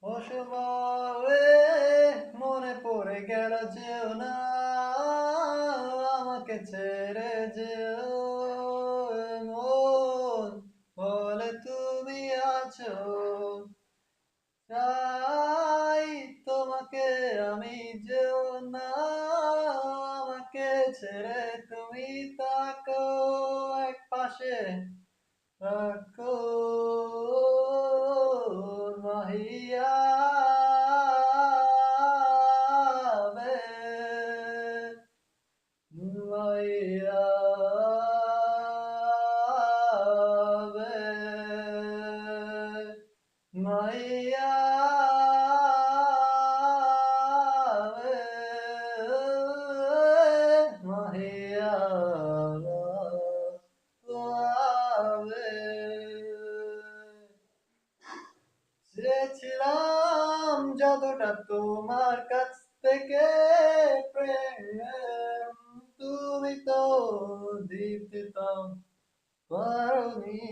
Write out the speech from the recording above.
অসময়ে মনে পড়ে গেল যেও না আমাকে ছেড়ে যেও মন বলে তুমি আছো চাই তোমাকে আমি যেও না আমাকে ছেড়ে তুমি তাকো এক পাশে রাখো মাহিয়া মাইয়া মাইয়া মাহিয়া চেয়েছিলাম যতটা তোমার কাছ থেকে প্রেম তুমি তো দিতে তো পারোনি